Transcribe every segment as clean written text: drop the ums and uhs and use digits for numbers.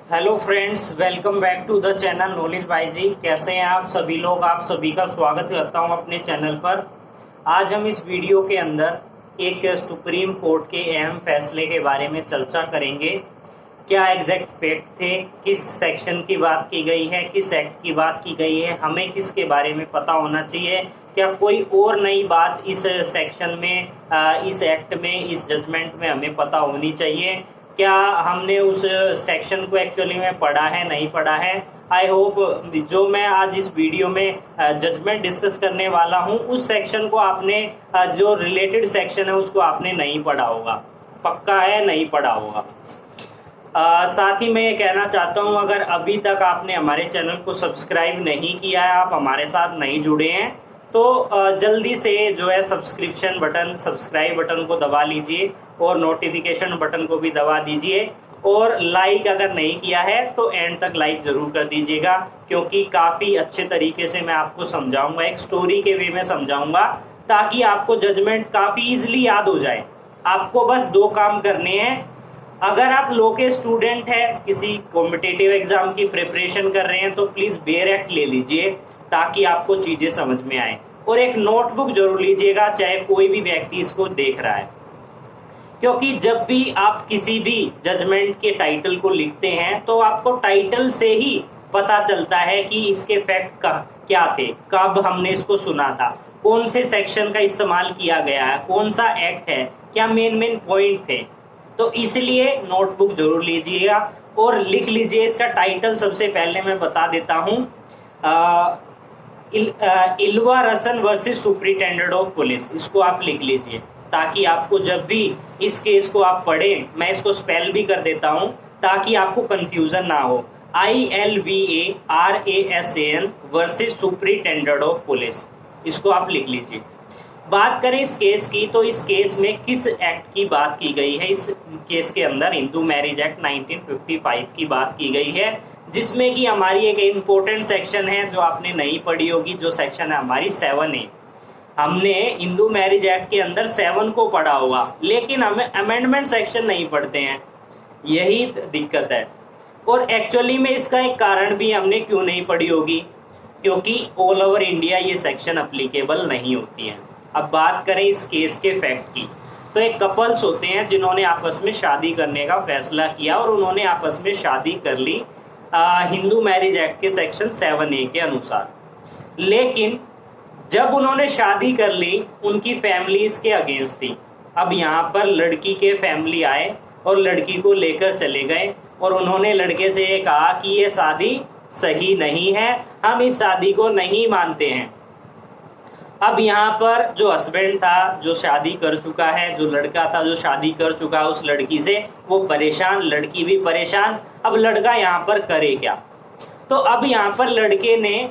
Hello friends, welcome back to the channel knowledge by ji. कैसे हैं आप सभी लोग? आप सभी का स्वागत करता हूं अपने चैनल पर। आज हम इस वीडियो के अंदर एक सुप्रीम कोर्ट के अहम फैसले के बारे में चर्चा करेंगे। क्या एग्जैक्ट फैक्ट थे, किस सेक्शन की बात की गई है, किस एक्ट की बात की गई है, हमें किसके बारे में पता होना चाहिए, क्या कोई और नई बात इस सेक्शन में, इस एक्ट में, इस जजमेंट में हमें पता होनी चाहिए, क्या हमने उस सेक्शन को एक्चुअली में पढ़ा है, नहीं पढ़ा है। आई होप जो मैं आज इस वीडियो में जजमेंट डिस्कस करने वाला हूं, उस सेक्शन को आपने, जो रिलेटेड सेक्शन है उसको आपने नहीं पढ़ा होगा। पक्का है नहीं पढ़ा होगा। साथ ही मैं ये कहना चाहता हूं, अगर अभी तक आपने हमारे चैनल को सब्सक्राइब नहीं किया है, आप हमारे साथ नहीं जुड़े हैं, तो जल्दी से जो है सब्सक्रिप्शन बटन, सब्सक्राइब बटन को दबा लीजिए और नोटिफिकेशन बटन को भी दबा दीजिए। और लाइक अगर नहीं किया है तो एंड तक लाइक जरूर कर दीजिएगा, क्योंकि काफ़ी अच्छे तरीके से मैं आपको समझाऊंगा, एक स्टोरी के वे में समझाऊंगा, ताकि आपको जजमेंट काफ़ी इजीली याद हो जाए। आपको बस दो काम करने हैं। अगर आप लॉ के स्टूडेंट हैं, किसी कॉम्पिटिटिव एग्जाम की प्रिपरेशन कर रहे हैं, तो प्लीज़ बेयर एक्ट ले लीजिए ताकि आपको चीज़ें समझ में आए। और एक नोटबुक जरूर लीजिएगा, चाहे कोई भी व्यक्ति इसको देख रहा है, क्योंकि जब भी आप किसी भी जजमेंट के टाइटल को लिखते हैं तो आपको टाइटल से ही पता चलता है कि इसके फैक्ट का क्या थे, कब हमने इसको सुना था, कौन से सेक्शन का इस्तेमाल किया गया है, कौन सा एक्ट है, क्या मेन पॉइंट थे। तो इसलिए नोटबुक जरूर लीजिएगा और लिख लीजिए इसका टाइटल। सबसे पहले मैं बता देता हूँ, इल्वा रसन वर्सेस सुपरिटेंडेंट ऑफ पुलिस, इसको आप लिख लीजिए, ताकि आपको जब भी इस केस को आप पढ़ें, मैं इसको स्पेल भी कर देता हूं ताकि आपको कंफ्यूजन ना हो। ILVARASAN versus superintendent of police, इसको आप लिख लीजिए। बात करें इस केस की, तो इस केस में किस एक्ट की बात की गई है? इस केस के अंदर हिंदू मैरिज एक्ट 1955 की बात की गई है, जिसमें कि हमारी एक इम्पोर्टेंट सेक्शन है जो आपने नहीं पढ़ी होगी, जो सेक्शन है हमारी 7A। हमने हिंदू मैरिज एक्ट के अंदर 7 को पढ़ा होगा, लेकिन हमें अमेंडमेंट सेक्शन नहीं पढ़ते हैं, यही दिक्कत है। और एक्चुअली में इसका एक कारण भी हमने क्यों नहीं पढ़ी होगी, क्योंकि ऑल ओवर इंडिया ये सेक्शन अप्लीकेबल नहीं होती है। अब बात करें इस केस के फैक्ट की, तो एक कपल्स होते हैं जिन्होंने आपस में शादी करने का फैसला किया और उन्होंने आपस में शादी कर ली हिंदू मैरिज एक्ट के सेक्शन 7A के अनुसार। लेकिन जब उन्होंने शादी कर ली, उनकी फैमिली इसके अगेंस्ट थी। अब यहाँ पर लड़की के फैमिली आए और लड़की को लेकर चले गए और उन्होंने लड़के से ये कहा कि ये शादी सही नहीं है, हम इस शादी को नहीं मानते हैं। अब यहाँ पर जो हस्बैंड था, जो शादी कर चुका है, जो लड़का था जो शादी कर चुका है उस लड़की से, वो परेशान, लड़की भी परेशान। अब लड़का यहाँ पर करे क्या? तो अब यहाँ पर लड़के ने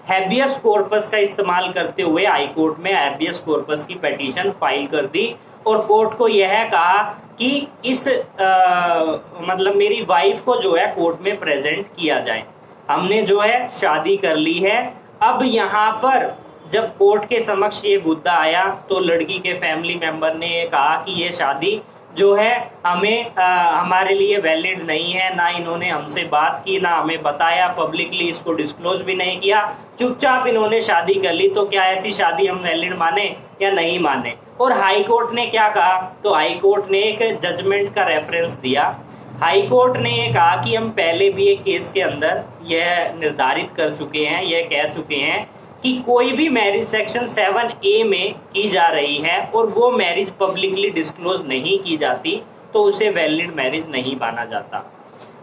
हैबियस कॉर्पस का इस्तेमाल करते हुए हाई कोर्ट में हैबियस कॉर्पस की पिटीशन फाइल कर दी और कोर्ट को यह कहा कि इस मतलब मेरी वाइफ को जो है कोर्ट में प्रेजेंट किया जाए, हमने जो है शादी कर ली है। अब यहाँ पर जब कोर्ट के समक्ष ये मुद्दा आया तो लड़की के फैमिली मेंबर ने ये कहा कि ये शादी जो है हमें हमारे लिए वैलिड नहीं है, ना इन्होंने हमसे बात की, ना हमें बताया, पब्लिकली इसको डिस्क्लोज भी नहीं किया, चुपचाप इन्होंने शादी कर ली, तो क्या ऐसी शादी हम वैलिड माने या नहीं माने? और हाई कोर्ट ने क्या कहा? तो हाई कोर्ट ने एक जजमेंट का रेफरेंस दिया। हाई कोर्ट ने ये कहा कि हम पहले भी एक केस के अंदर यह निर्धारित कर चुके हैं, यह कह चुके हैं कि कोई भी मैरिज सेक्शन 7A में की जा रही है और वो मैरिज पब्लिकली डिस्क्लोज नहीं की जाती, तो उसे वैलिड मैरिज नहीं माना जाता।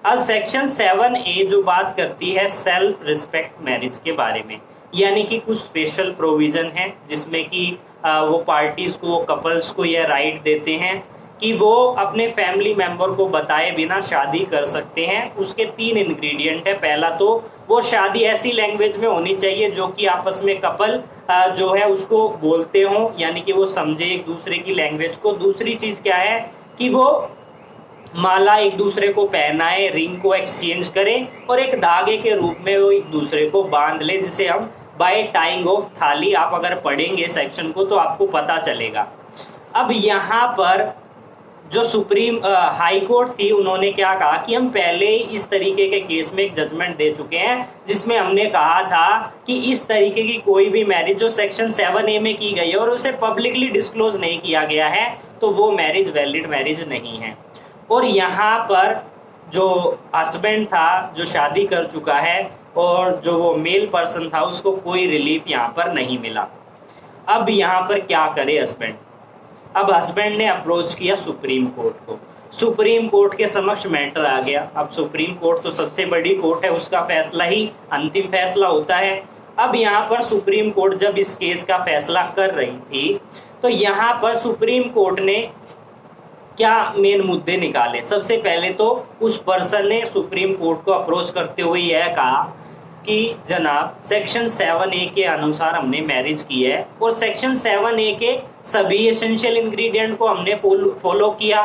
अब सेक्शन 7A जो बात करती है सेल्फ रिस्पेक्ट मैरिज के बारे में, यानी कि कुछ स्पेशल प्रोविजन है जिसमें कि वो पार्टीज को, वो कपल्स को यह राइट देते हैं कि वो अपने फैमिली मेंबर को बताए बिना शादी कर सकते हैं। उसके 3 इंग्रेडिएंट है। पहला तो वो शादी ऐसी लैंग्वेज में होनी चाहिए जो कि आपस में कपल जो है उसको बोलते हो, यानी कि वो समझे एक दूसरे की लैंग्वेज को। दूसरी चीज क्या है कि वो माला एक दूसरे को पहनाए, रिंग को एक्सचेंज करें और एक धागे के रूप में वो एक दूसरे को बांध ले, जिसे हम बाय टाइंग ऑफ थाली, आप अगर पढ़ेंगे सेक्शन को तो आपको पता चलेगा। अब यहाँ पर जो सुप्रीम हाई कोर्ट थी, उन्होंने क्या कहा कि हम पहले इस तरीके के केस में एक जजमेंट दे चुके हैं जिसमें हमने कहा था कि इस तरीके की कोई भी मैरिज जो सेक्शन 7A में की गई है और उसे पब्लिकली डिस्क्लोज नहीं किया गया है तो वो मैरिज वैलिड मैरिज नहीं है। और यहाँ पर जो हस्बैंड था जो शादी कर चुका है और जो वो मेल पर्सन था उसको कोई रिलीफ यहाँ पर नहीं मिला। अब यहाँ पर क्या करे हस्बैंड? अब हस्बैंड ने अप्रोच किया सुप्रीम कोर्ट को। सुप्रीम कोर्ट के समक्ष मैटर आ गया। अब सुप्रीम कोर्ट तो सबसे बड़ी कोर्ट है, उसका फैसला ही अंतिम फैसला होता है। अब यहाँ पर सुप्रीम कोर्ट जब इस केस का फैसला कर रही थी तो यहाँ पर सुप्रीम कोर्ट ने क्या मेन मुद्दे निकाले। सबसे पहले तो उस पर्सन ने सुप्रीम कोर्ट को अप्रोच करते हुए यह कहा कि जनाब सेक्शन 7A के अनुसार हमने मैरिज की है और सेक्शन 7A के सभी एसेंशियल इंग्रेडिएंट को हमने फॉलो किया।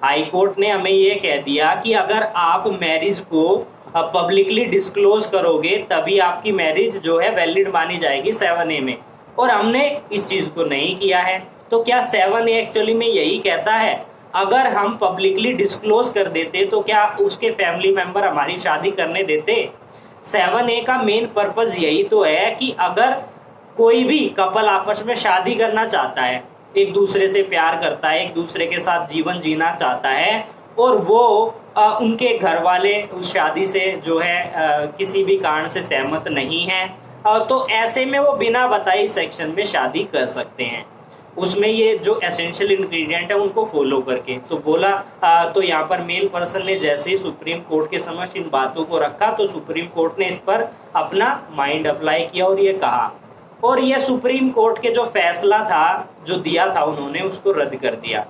हाई कोर्ट ने हमें ये कह दिया कि अगर आप मैरिज को पब्लिकली डिस्क्लोज करोगे तभी आपकी मैरिज जो है वैलिड मानी जाएगी 7A में, और हमने इस चीज को नहीं किया है। तो क्या 7A एक्चुअली में यही कहता है अगर हम पब्लिकली डिस्क्लोज कर देते तो क्या उसके फैमिली मेंबर हमारी शादी करने देते? 7A का मेन पर्पज यही तो है कि अगर कोई भी कपल आपस में शादी करना चाहता है, एक दूसरे से प्यार करता है, एक दूसरे के साथ जीवन जीना चाहता है और वो उनके घर वाले उस शादी से जो है किसी भी कारण से सहमत नहीं है, तो ऐसे में वो बिना बताए सेक्शन में शादी कर सकते हैं। उसमें ये जो एसेंशियल इंग्रेडिएंट है उनको फॉलो करके। तो बोला तो यहाँ पर मेल पर्सन ने जैसे ही सुप्रीम कोर्ट के समक्ष इन बातों को रखा तो सुप्रीम कोर्ट ने इस पर अपना माइंड अप्लाई किया और ये कहा, और ये सुप्रीम कोर्ट के जो फैसला था जो दिया था उन्होंने उसको रद्द कर दिया।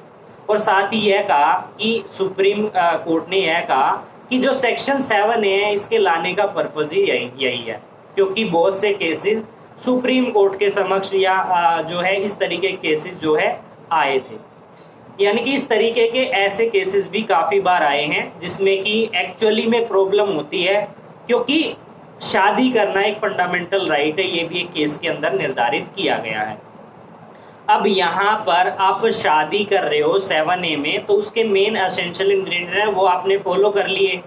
और साथ ही यह कहा कि सुप्रीम कोर्ट ने यह कहा कि जो सेक्शन 7A है इसके लाने का पर्पज ही यही है, क्योंकि बहुत से केसेस सुप्रीम कोर्ट के समक्ष या जो है इस तरीके के केसेस जो है आए थे। यानी कि इस तरीके के ऐसे केसेस भी काफी बार आए हैं जिसमें कि एक्चुअली में प्रॉब्लम होती है, क्योंकि शादी करना एक फंडामेंटल राइट है, ये भी एक केस के अंदर निर्धारित किया गया है। अब यहाँ पर आप शादी कर रहे हो 7A में तो उसके मेन एसेंशियल इंग्रेडिएंट है वो आपने फॉलो कर लिए।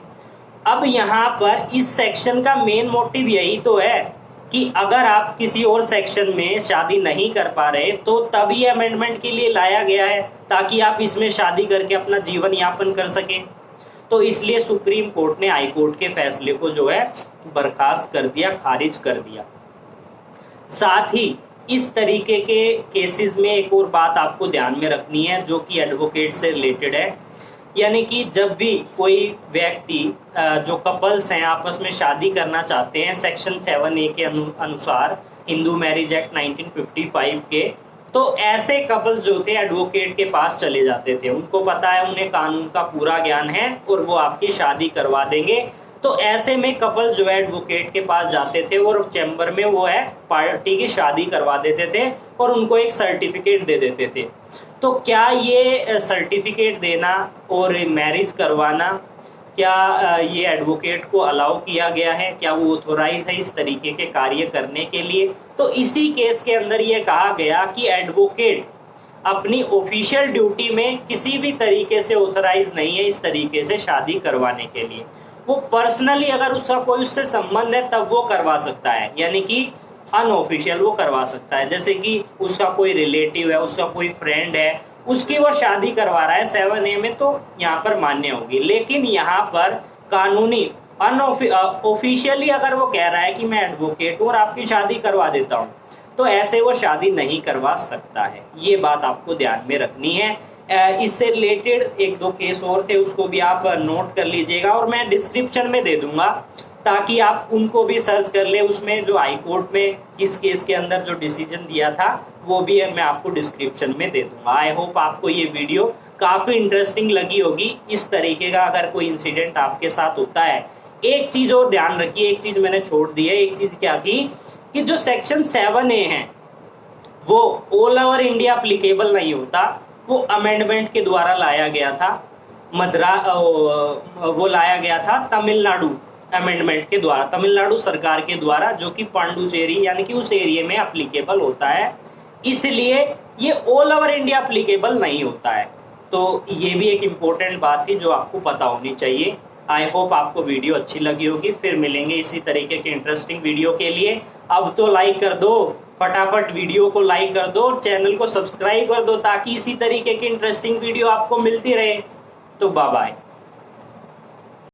अब यहाँ पर इस सेक्शन का मेन मोटिव यही तो है कि अगर आप किसी और सेक्शन में शादी नहीं कर पा रहे तो तब ये अमेंडमेंट के लिए लाया गया है ताकि आप इसमें शादी करके अपना जीवन यापन कर सकें। तो इसलिए सुप्रीम कोर्ट ने हाई कोर्ट के फैसले को जो है बर्खास्त कर दिया, खारिज कर दिया। साथ ही इस तरीके के केसेस में एक और बात आपको ध्यान में रखनी है जो कि एडवोकेट से रिलेटेड है। यानी कि जब भी कोई व्यक्ति जो कपल्स हैं आपस में शादी करना चाहते हैं सेक्शन 7A के अनुसार हिंदू मैरिज एक्ट 1955 के, तो ऐसे कपल्स जो थे एडवोकेट के पास चले जाते थे। उनको पता है, उन्हें कानून का पूरा ज्ञान है और वो आपकी शादी करवा देंगे। तो ऐसे में कपल जो है एडवोकेट के पास जाते थे और चैम्बर में वो है पार्टी की शादी करवा देते थे और उनको एक सर्टिफिकेट दे देते थे। तो क्या ये सर्टिफिकेट देना और मैरिज करवाना क्या ये एडवोकेट को अलाउ किया गया है? क्या वो ऑथोराइज है इस तरीके के कार्य करने के लिए? तो इसी केस के अंदर ये कहा गया कि एडवोकेट अपनी ऑफिशियल ड्यूटी में किसी भी तरीके से ऑथराइज नहीं है इस तरीके से शादी करवाने के लिए। वो पर्सनली अगर उसका कोई उससे संबंध है तब वो करवा सकता है, यानी कि अनऑफिशियल वो करवा सकता है। जैसे कि उसका कोई रिलेटिव है, उसका कोई फ्रेंड है, उसकी वो शादी करवा रहा है 7A में, तो यहाँ पर मान्य होगी। लेकिन यहाँ पर कानूनी ऑफिशियली अगर वो कह रहा है कि मैं एडवोकेट हूँ और आपकी शादी करवा देता हूँ, तो ऐसे वो शादी नहीं करवा सकता है। ये बात आपको ध्यान में रखनी है। इससे रिलेटेड एक दो केस और थे, उसको भी आप नोट कर लीजिएगा और मैं डिस्क्रिप्शन में दे दूंगा ताकि आप उनको भी सर्च कर ले। उसमें जो हाई कोर्ट में इस केस के अंदर जो डिसीजन दिया था वो भी मैं आपको डिस्क्रिप्शन में दे दूंगा। आई होप आपको ये वीडियो काफी इंटरेस्टिंग लगी होगी। इस तरीके का अगर कोई इंसिडेंट आपके साथ होता है, एक चीज और ध्यान रखिए, एक चीज मैंने छोड़ दी है। एक चीज क्या थी कि जो सेक्शन 7A है वो ऑल ओवर इंडिया अप्लीकेबल नहीं होता, वो अमेंडमेंट के द्वारा लाया गया था। वो लाया गया था तमिलनाडु अमेंडमेंट के द्वारा, तमिलनाडु सरकार के द्वारा, जो कि पांडुचेरी यानी कि उस एरिया में अप्लीकेबल होता है। इसलिए ये ऑल ओवर इंडिया अप्लीकेबल नहीं होता है। तो ये भी एक इम्पोर्टेंट बात थी जो आपको पता होनी चाहिए। आई होप आपको वीडियो अच्छी लगी होगी। फिर मिलेंगे इसी तरीके के इंटरेस्टिंग वीडियो के लिए। अब तो लाइक कर दो, फटाफट वीडियो को लाइक कर दो, चैनल को सब्सक्राइब कर दो ताकि इसी तरीके की इंटरेस्टिंग वीडियो आपको मिलती रहे। तो बाय बाय।